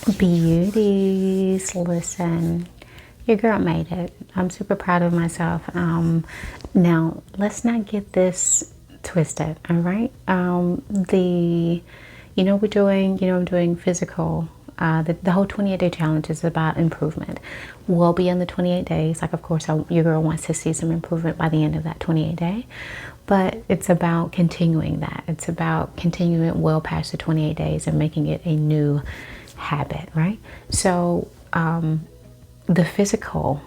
Beauties, listen, your girl made it. I'm super proud of myself. Now, let's not get this twisted, all right? I'm doing physical. The whole 28-day challenge is about improvement. We'll be in the 28 days. Like, of course, your girl wants to see some improvement by the end of that 28 day. But it's about continuing that. It's about continuing it well past the 28 days and making it a new habit, right? So the physical,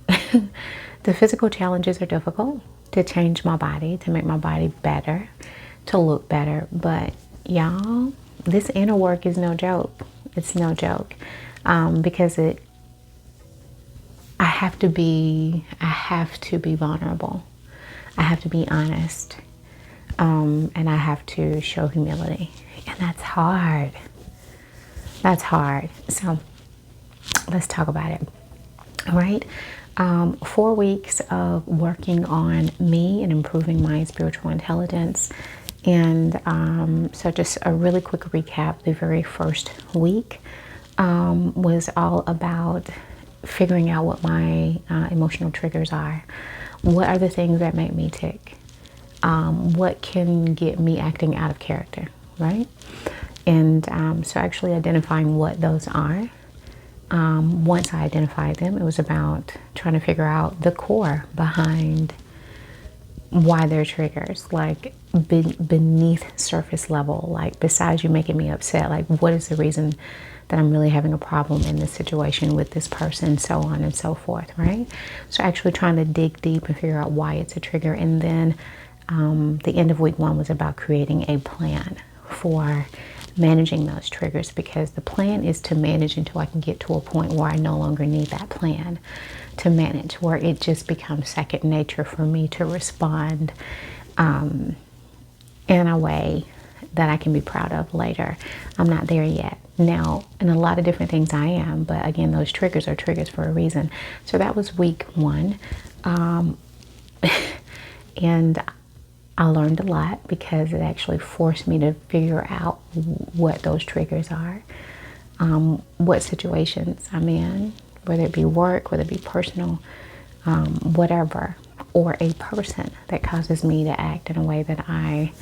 the physical challenges are difficult to change my body, to make my body better, to look better. But y'all, this inner work is no joke. It's no joke because I have to be vulnerable. I have to be honest, and I have to show humility, and that's hard. That's hard. So let's talk about it. All right. 4 weeks of working on me and improving my spiritual intelligence. And so just a really quick recap. The very first week was all about figuring out what my emotional triggers are. What are the things that make me tick? What can get me acting out of character, right? And so actually identifying what those are. Once I identified them, it was about trying to figure out the core behind why they're triggers, like beneath surface level, like besides you making me upset, like what is the reason that I'm really having a problem in this situation with this person, so on and so forth, right? So actually trying to dig deep and figure out why it's a trigger. And then the end of week 1 was about creating a plan for managing those triggers, because the plan is to manage until I can get to a point where I no longer need that plan to manage, where it just becomes second nature for me to respond in a way that I can be proud of later. I'm not there yet. Now, in a lot of different things I am, but again, those triggers are triggers for a reason. So that was week 1. And I learned a lot because it actually forced me to figure out what those triggers are, what situations I'm in, whether it be work, whether it be personal, whatever, or a person that causes me to act in a way that I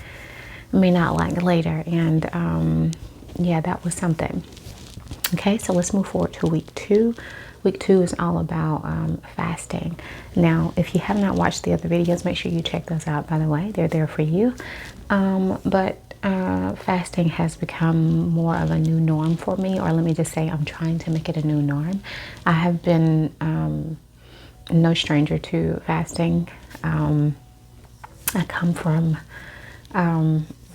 may not like later. And yeah, that was something. Okay, so let's move forward to week 2. Week 2 is all about fasting. Now, if you have not watched the other videos, make sure you check those out, by the way. They're there for you. But fasting has become more of a new norm for me, or let me just say I'm trying to make it a new norm. I have been no stranger to fasting. I come from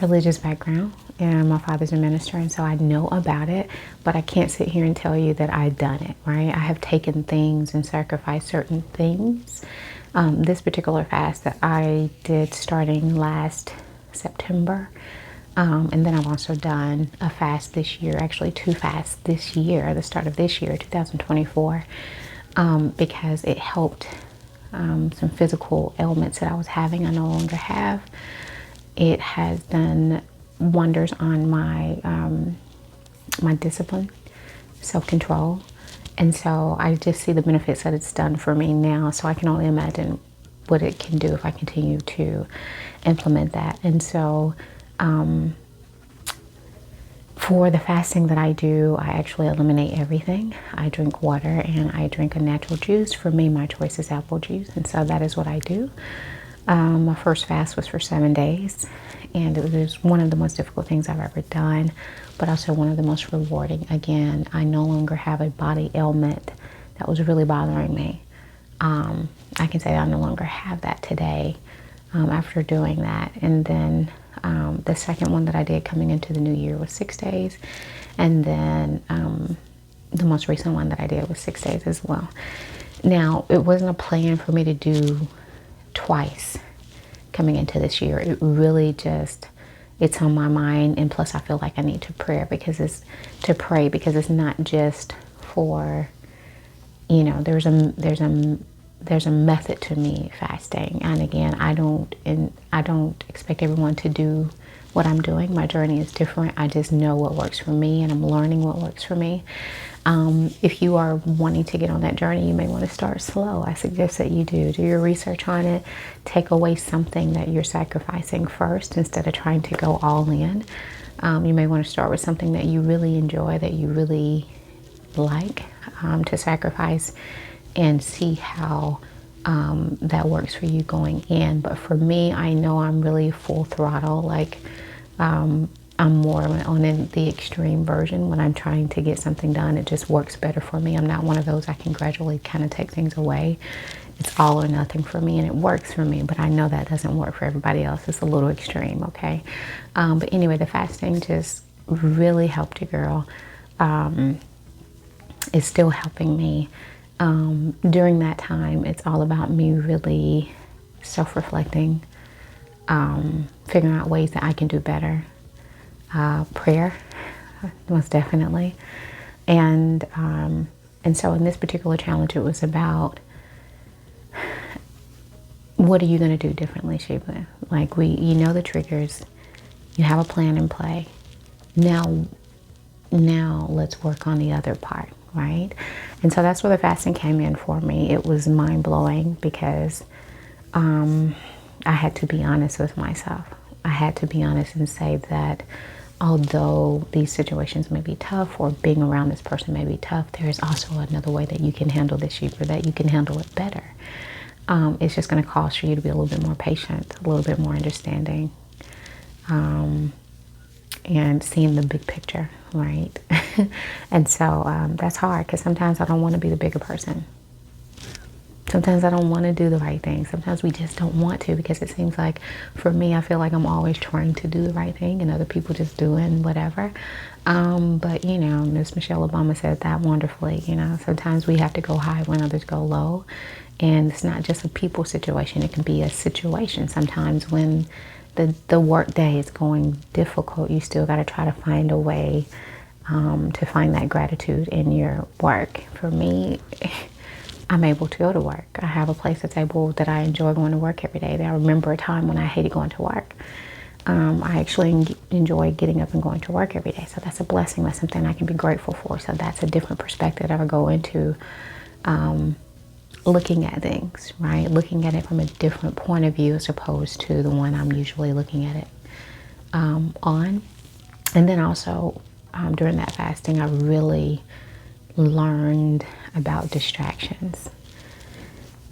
religious background, and my father's a minister, and so I know about it, but I can't sit here and tell you that I've done it, right? I have taken things and sacrificed certain things. This particular fast that I did starting last September, and then I've also done a fast this year, actually 2 fasts this year, the start of this year, 2024, because it helped some physical ailments that I was having, I no longer have. It has done wonders on my my discipline, self-control, and so I just see the benefits that it's done for me now. So I can only imagine what it can do if I continue to implement that. And so for the fasting that I do, I actually eliminate everything. I drink water and I drink a natural juice. For me, my choice is apple juice, and so that is what I do. My first fast was for 7 days, and it was one of the most difficult things I've ever done, but also one of the most rewarding. Again, I no longer have a body ailment that was really bothering me. I can say I no longer have that today after doing that. And then the second one that I did coming into the new year was 6 days, and then the most recent one that I did was 6 days as well. Now, it wasn't a plan for me to do twice coming into this year. It really just, it's on my mind, and plus I feel like I need to pray because it's not just for, you know, there's a method to me fasting. And again, I don't expect everyone to do what I'm doing. My journey is different. I just know what works for me, and I'm learning what works for me. If you are wanting to get on that journey, you may want to start slow. I suggest that you do your research on it. Take away something that you're sacrificing first instead of trying to go all in. You may want to start with something that you really enjoy, that you really like, to sacrifice, and see how that works for you going in. But for me, I know I'm really full throttle. Like, I'm more on the extreme version when I'm trying to get something done. It just works better for me. I'm not one of those I can gradually kind of take things away. It's all or nothing for me, and it works for me, but I know that doesn't work for everybody else. It's a little extreme, okay? But anyway, the fasting just really helped a girl. It's still helping me. During that time, it's all about me really self-reflecting, figuring out ways that I can do better. Prayer, most definitely. And so in this particular challenge, it was about, what are you going to do differently, Sheba? Like, you know the triggers, you have a plan in play. Now let's work on the other part, right? And so that's where the fasting came in for me. It was mind-blowing because I had to be honest with myself. I had to be honest and say that although these situations may be tough, or being around this person may be tough, there is also another way that you can handle this, Sheba, that you can handle it better. It's just going to cost for you to be a little bit more patient, a little bit more understanding, and seeing the big picture, right? And so that's hard, because sometimes I don't want to be the bigger person. Sometimes I don't want to do the right thing. Sometimes we just don't want to, because it seems like, for me, I feel like I'm always trying to do the right thing and other people just doing whatever. But, you know, Miss Michelle Obama said that wonderfully. You know, sometimes we have to go high when others go low. And it's not just a people situation. It can be a situation. Sometimes when the work day is going difficult, you still got to try to find a way to find that gratitude in your work. For me, I'm able to go to work. I have a place that I enjoy going to work every day. I remember a time when I hated going to work. I actually enjoy getting up and going to work every day. So that's a blessing. That's something I can be grateful for. So that's a different perspective that I go into looking at things, right? Looking at it from a different point of view as opposed to the one I'm usually looking at it on. And then also during that fasting, I really learned about distractions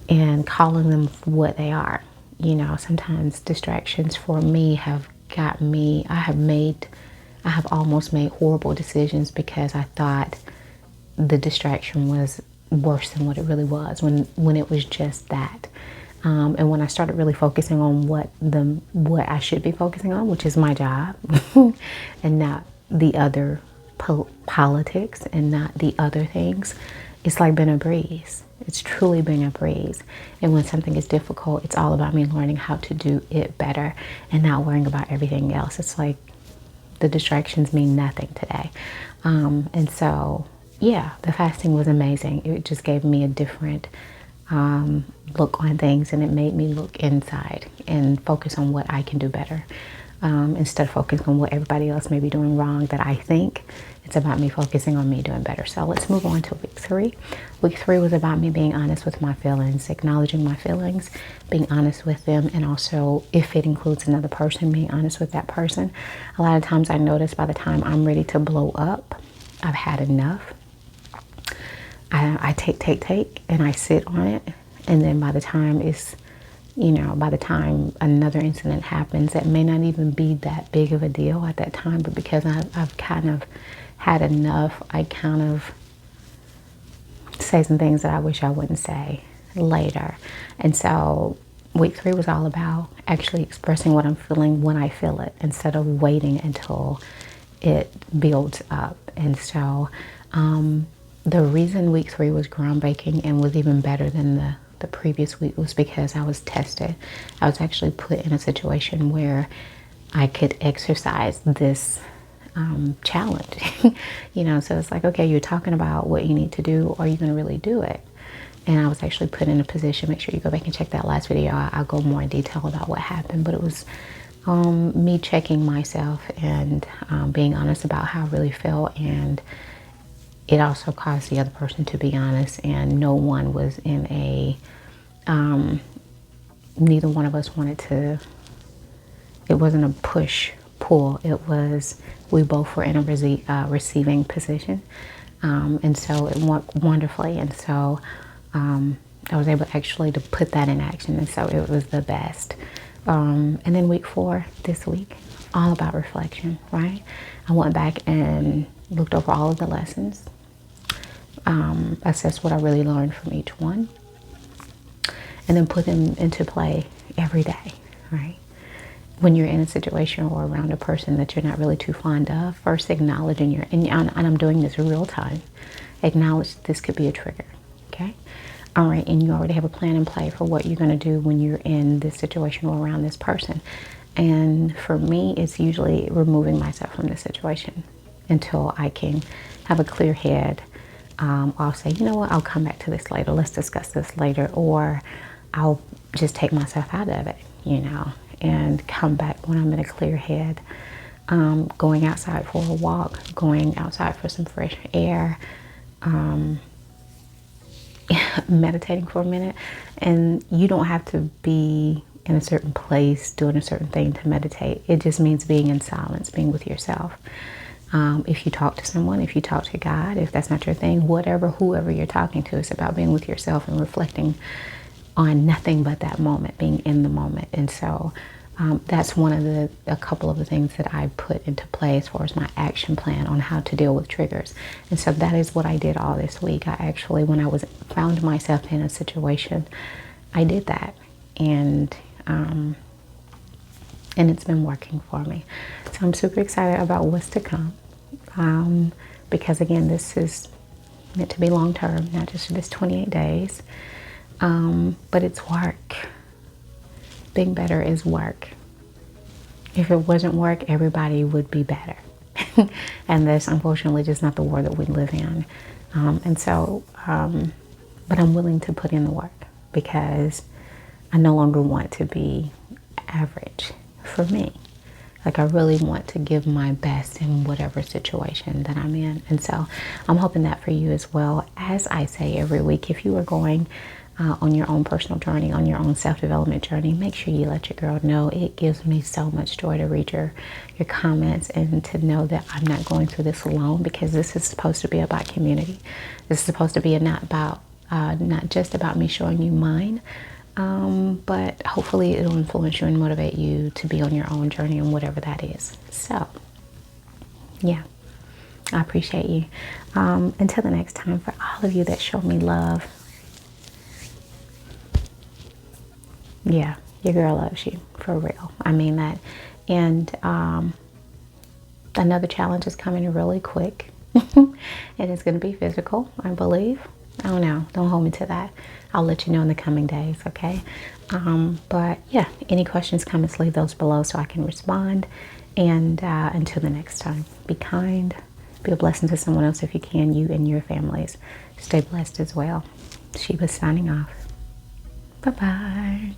and calling them what they are. You know, sometimes distractions for me have got me, I have almost made horrible decisions because I thought the distraction was worse than what it really was, when it was just that. And when I started really focusing on what I should be focusing on, which is my job, and not the other politics, and not the other things, it's like been a breeze. It's truly been a breeze. And when something is difficult, it's all about me learning how to do it better and not worrying about everything else. It's like the distractions mean nothing today. And so, yeah, the fasting was amazing. It just gave me a different look on things, and it made me look inside and focus on what I can do better. Instead of focusing on what everybody else may be doing wrong that I think, it's about me focusing on me doing better. So let's move on to week 3. Week 3 was about me being honest with my feelings, acknowledging my feelings, being honest with them, and also, if it includes another person, being honest with that person. A lot of times I notice by the time I'm ready to blow up, I've had enough. I take, and I sit on it. And then by the time by the time another incident happens, that may not even be that big of a deal at that time, but because I've kind of had enough, I kind of say some things that I wish I wouldn't say later. And so week 3 was all about actually expressing what I'm feeling when I feel it, instead of waiting until it builds up. And so the reason week 3 was groundbreaking and was even better than the previous week was because I was tested. I was actually put in a situation where I could exercise this challenge. So it's like, okay, you're talking about what you need to do. Are you going to really do it? And I was actually put in a position, make sure you go back and check that last video. I'll go more in detail about what happened, but it was me checking myself and being honest about how I really feel, and it also caused the other person to be honest, and no one was in a neither one of us wanted to, it wasn't a push pull, it was we both were in a receiving position, and so it went wonderfully, and so I was able actually to put that in action, and so it was the best. And then week 4 this week, all about reflection, right? I went back and looked over all of the lessons, assessed what I really learned from each one, and then put them into play every day, right? When you're in a situation or around a person that you're not really too fond of, first acknowledging and I'm doing this real time, acknowledge this could be a trigger, okay? All right, and you already have a plan in play for what you're going to do when you're in this situation or around this person. And for me, it's usually removing myself from the situation until I can have a clear head. I'll say, you know what, I'll come back to this later. Let's discuss this later. Or I'll just take myself out of it, you know, and come back when I'm in a clear head. Going outside for a walk, going outside for some fresh air, meditating for a minute. And you don't have to be in a certain place doing a certain thing to meditate. It just means being in silence, being with yourself. If you talk to someone, if you talk to God, if that's not your thing, whoever you're talking to, it's about being with yourself and reflecting on nothing but that moment, being in the moment. And so that's a couple of the things that I put into play as far as my action plan on how to deal with triggers. And so that is what I did all this week. I actually, when I found myself in a situation, I did that, and it's been working for me. So I'm super excited about what's to come, because again, this is meant to be long term, not just for this 28 days, but it's work. Being better is work. If it wasn't work, everybody would be better. And that's unfortunately just not the world that we live in. But I'm willing to put in the work because I no longer want to be average for me. Like, I really want to give my best in whatever situation that I'm in. And so I'm hoping that for you as well. As I say every week, if you are going on your own personal journey, on your own self-development journey, make sure you let your girl know. It gives me so much joy to read your comments and to know that I'm not going through this alone, because this is supposed to be about community. This is supposed to be not just about me showing you mine, but hopefully it'll influence you and motivate you to be on your own journey and whatever that is. So, yeah, I appreciate you. Until the next time, for all of you that show me love, yeah, your girl loves you, for real. I mean that. And another challenge is coming really quick. And it's going to be physical, I believe. I don't know. Don't hold me to that. I'll let you know in the coming days, okay? But yeah, any questions, comments, leave those below so I can respond. And until the next time, be kind. Be a blessing to someone else if you can, you and your families. Stay blessed as well. Sheba's signing off. Bye-bye.